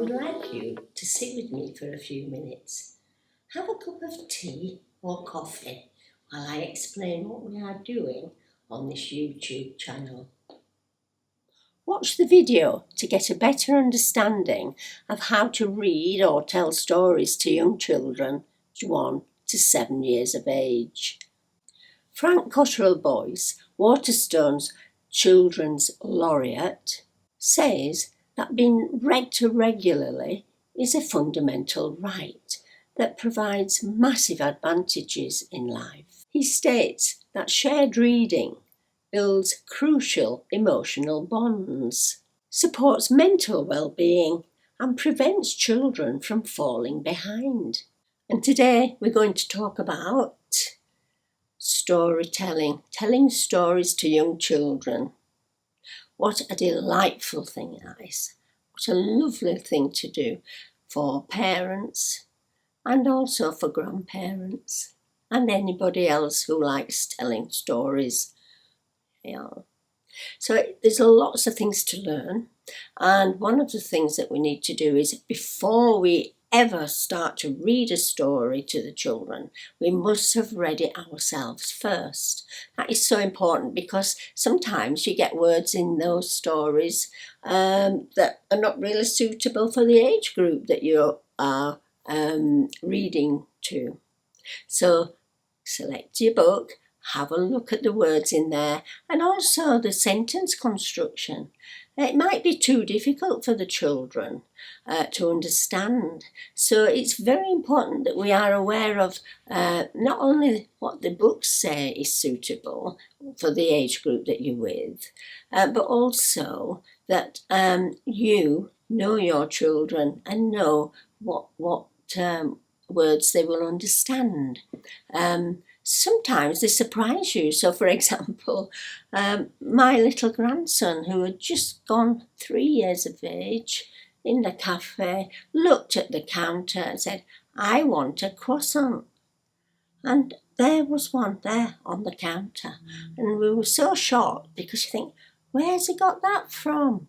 would like you to sit with me for a few minutes. Have a cup of tea or coffee while I explain what we are doing on this YouTube channel. Watch the video to get a better understanding of how to read or tell stories to young children 1 to 7 years of age. Frank Cottrell Boyce, Waterstone's Children's Laureate, says that being read to regularly is a fundamental right that provides massive advantages in life. He states that shared reading builds crucial emotional bonds, supports mental well-being, and prevents children from falling behind. And today we're going to talk about storytelling, telling stories to young children. What a delightful thing that is. What a lovely thing to do for parents and also for grandparents and anybody else who likes telling stories. So there's lots of things to learn, and one of the things that we need to do is, before we ever start to read a story to the children, we must have read it ourselves first. That is so important, because sometimes you get words in those stories that are not really suitable for the age group that you are reading to. So select your book, have a look at the words in there, and also the sentence construction. It might be too difficult for the children to understand. So it's very important that we are aware of not only what the books say is suitable for the age group that you're with, but also that you know your children and know what words they will understand. Sometimes they surprise you. So, for example, my little grandson, who had just gone 3 years of age, in the cafe, looked at the counter and said, "I want a croissant." And there was one there on the counter. And we were so shocked, because you think, where's he got that from?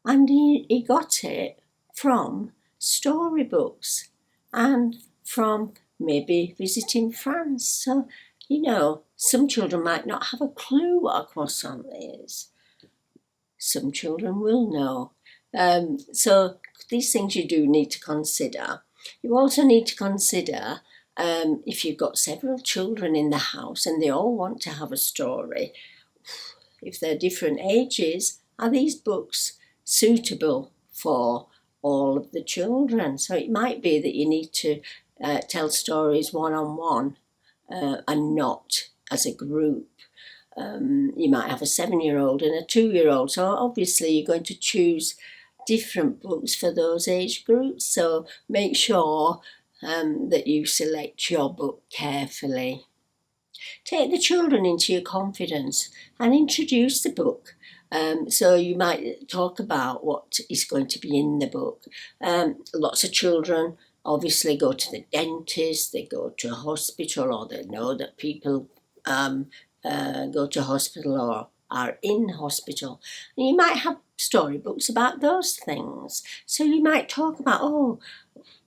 And he got it from storybooks and from maybe visiting France. So, some children might not have a clue what a croissant is. Some children will know. So these things you do need to consider. You also need to consider if you've got several children in the house and they all want to have a story, if they're different ages, are these books suitable for all of the children? So it might be that you need to tell stories one-on-one and not as a group. You might have a 7-year-old and a 2-year-old, so obviously you're going to choose different books for those age groups. So make sure that you select your book carefully. Take the children into your confidence and introduce the book. So you might talk about what is going to be in the book. Lots of children obviously go to the dentist, they go to a hospital, or they know that people go to hospital or are in hospital. And you might have storybooks about those things. So you might talk about,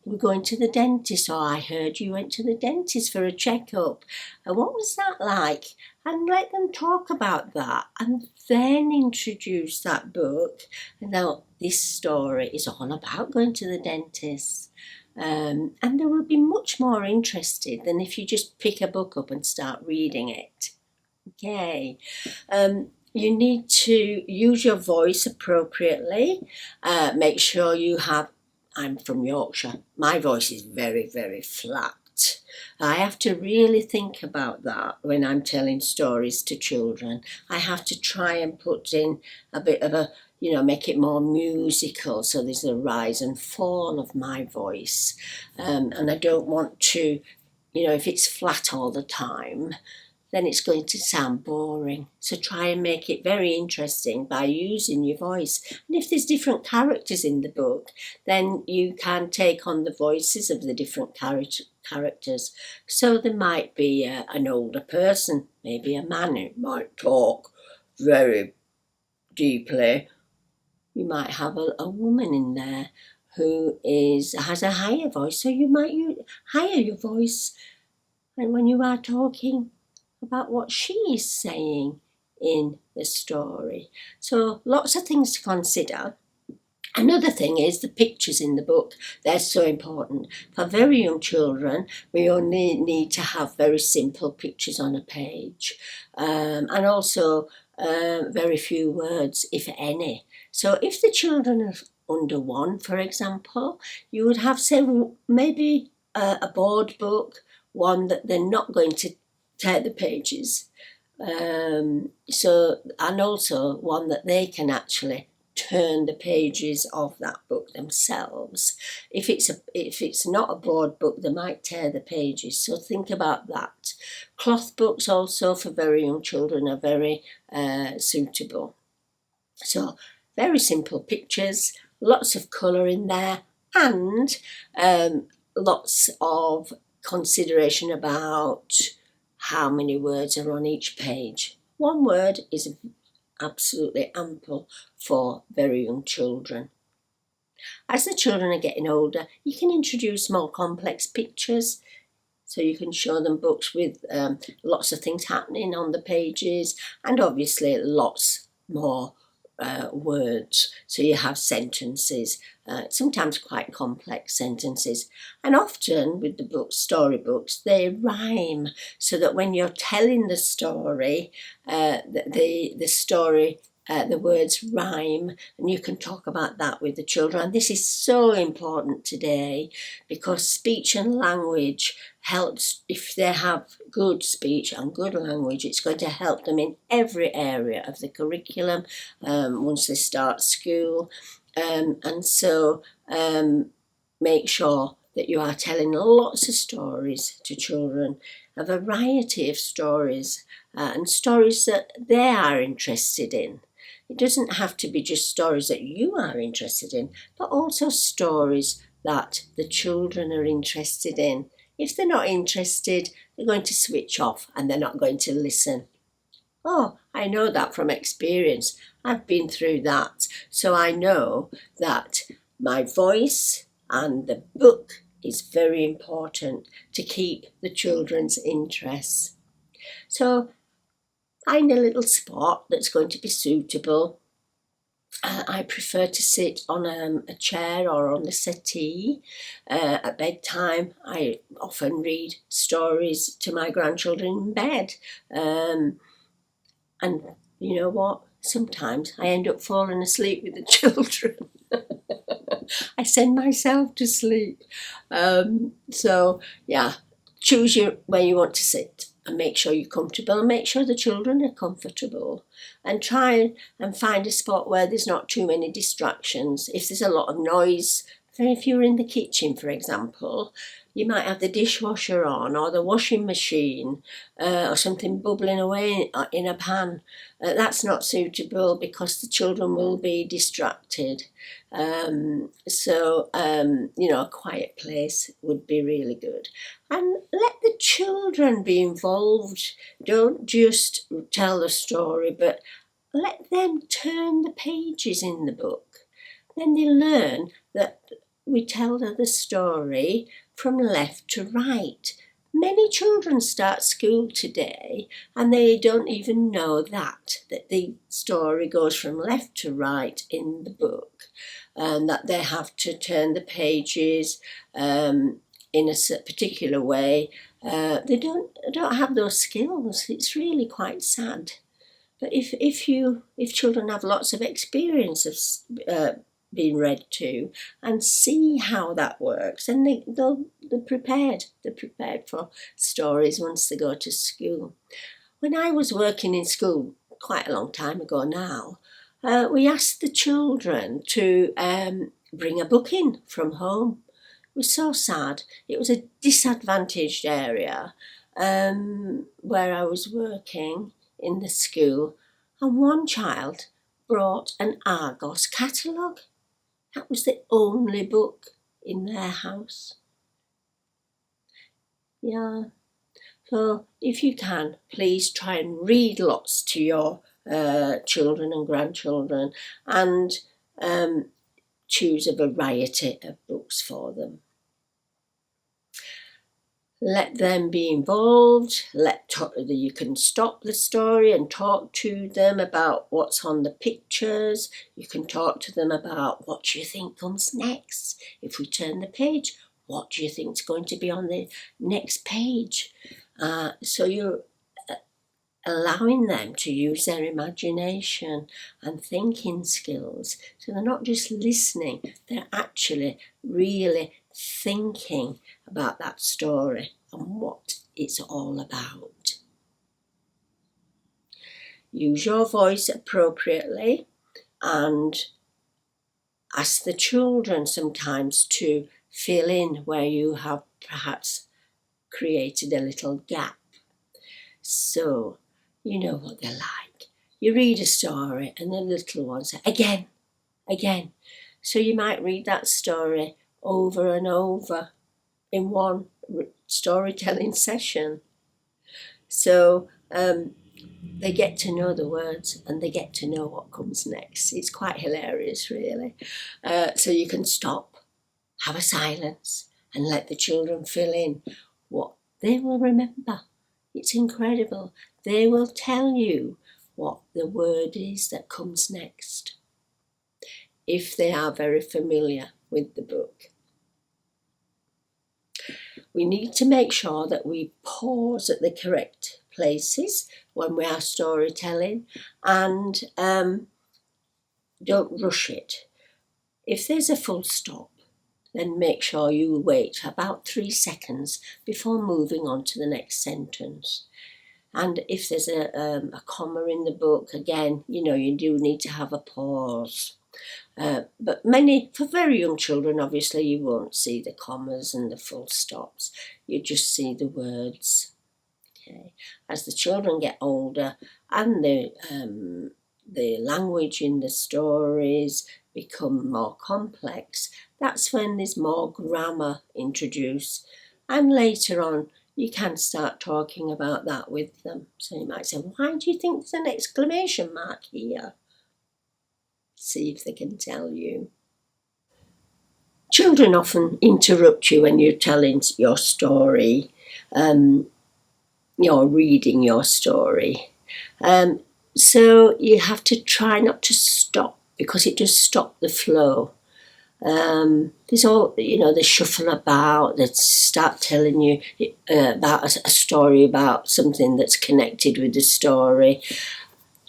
we're going to the dentist, or I heard you went to the dentist for a checkup. And what was that like? And let them talk about that, and then introduce that book. And now this story is all about going to the dentist. And they will be much more interested than if you just pick a book up and start reading it. Okay. You need to use your voice appropriately. Make sure you have, I'm from Yorkshire, my voice is very, very flat. I have to really think about that when I'm telling stories to children. I have to try and put in a bit of a, make it more musical, so there's a rise and fall of my voice. And I don't want to, if it's flat all the time, then it's going to sound boring. So try and make it very interesting by using your voice. And if there's different characters in the book, then you can take on the voices of the different characters. So there might be an older person, maybe a man who might talk very deeply, You might have a woman in there who has a higher voice, so you might higher your voice, and when you are talking about what she is saying in the story. So lots of things to consider. Another thing is the pictures in the book. They're so important. For very young children, we only need to have very simple pictures on a page, and also very few words, if any. So if the children are under one, for example, you would have, say, maybe a board book, one that they're not going to tear the pages. And also one that they can actually turn the pages of that book themselves. If it's not a board book, they might tear the pages, so think about that. Cloth books also for very young children are very suitable. So very simple pictures, lots of colour in there, and lots of consideration about how many words are on each page. One word is absolutely ample for very young children. As the children are getting older, you can introduce more complex pictures. So you can show them books with lots of things happening on the pages, and obviously lots more words. So you have sentences, sometimes quite complex sentences. And often with the storybooks, they rhyme, so that when you're telling the story, the story, the words rhyme, and you can talk about that with the children. And this is so important today, because speech and language helps. If they have good speech and good language, it's going to help them in every area of the curriculum once they start school. And so make sure that you are telling lots of stories to children, a variety of stories, and stories that they are interested in. It doesn't have to be just stories that you are interested in, but also stories that the children are interested in. If they're not interested, they're going to switch off and they're not going to listen. Oh, I know that from experience. I've been through that. So I know that my voice and the book is very important to keep the children's interests. So find a little spot that's going to be suitable. I prefer to sit on a chair or on the settee. At bedtime, I often read stories to my grandchildren in bed. And you know what? Sometimes I end up falling asleep with the children. I send myself to sleep. So, yeah, choose where you want to sit, and make sure you're comfortable, and make sure the children are comfortable, and try and find a spot where there's not too many distractions. If there's a lot of noise, if you're in the kitchen, for example, you might have the dishwasher on, or the washing machine, or something bubbling away in a pan. That's not suitable, because the children will be distracted. So a quiet place would be really good. And let the children be involved. Don't just tell the story, but let them turn the pages in the book. Then they learn that we tell the story from left to right. Many children start school today and they don't even know that the story goes from left to right in the book, and that they have to turn the pages in a particular way. They don't have those skills. It's really quite sad. But if children have lots of experience of being read to, and see how that works, and they're prepared. They're prepared for stories once they go to school. When I was working in school quite a long time ago now, we asked the children to bring a book in from home. It was so sad. It was a disadvantaged area where I was working in the school, and one child brought an Argos catalogue. That was the only book in their house. Yeah. So if you can, please try and read lots to your children and grandchildren, and choose a variety of books for them. Let them be involved. You can stop the story and talk to them about what's on the pictures. You can talk to them about what do you think comes next. If we turn the page, what do you think is going to be on the next page? So you're allowing them to use their imagination and thinking skills. So they're not just listening, they're actually really thinking about that story and what it's all about. Use your voice appropriately and ask the children sometimes to fill in where you have perhaps created a little gap. So you know what they're like. You read a story and the little ones say, again. So you might read that story over and over in one storytelling session. So they get to know the words and they get to know what comes next. It's quite hilarious, really. So you can stop, have a silence, and let the children fill in what they will remember. It's incredible. They will tell you what the word is that comes next, if they are very familiar with the book. We need to make sure that we pause at the correct places when we are storytelling and don't rush it. If there's a full stop, then make sure you wait about 3 seconds before moving on to the next sentence. And if there's a comma in the book, again, you do need to have a pause. But for very young children, obviously, you won't see the commas and the full stops. You just see the words. Okay. As the children get older and the language in the stories become more complex, that's when there's more grammar introduced. And later on, you can start talking about that with them. So you might say, why do you think there's an exclamation mark here? See if they can tell you. Children often interrupt you when you're telling your story, you're reading your story. So you have to try not to stop, because it does stop the flow. There's all, they shuffle about, they start telling you about a story about something that's connected with the story.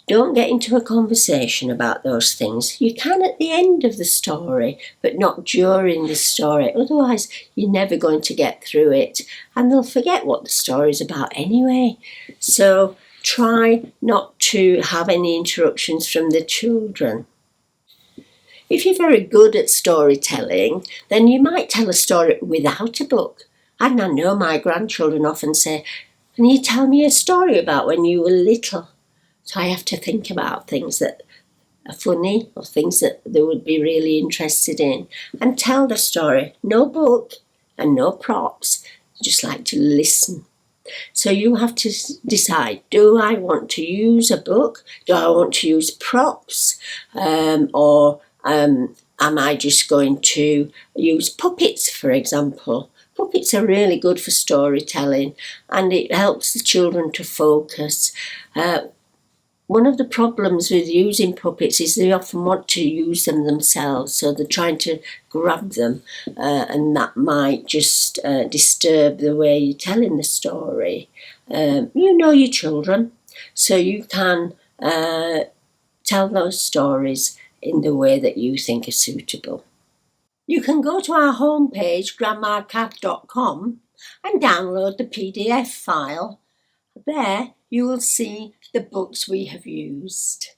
Don't get into a conversation about those things. You can at the end of the story, but not during the story. Otherwise, you're never going to get through it, and they'll forget what the story's about anyway. So try not to have any interruptions from the children. If you're very good at storytelling, then you might tell a story without a book. And I know my grandchildren often say, can you tell me a story about when you were little? So I have to think about things that are funny or things that they would be really interested in and tell the story. No book and no props, just like to listen. So you have to decide, do I want to use a book? Do I want to use props? Or am I just going to use puppets, for example? Puppets are really good for storytelling and it helps the children to focus. One of the problems with using puppets is they often want to use them themselves, so they're trying to grab them, and that might just disturb the way you're telling the story. You know your children, so you can tell those stories in the way that you think is suitable. You can go to our homepage, grandmacath.com, and download the PDF file. There you will see the books we have used.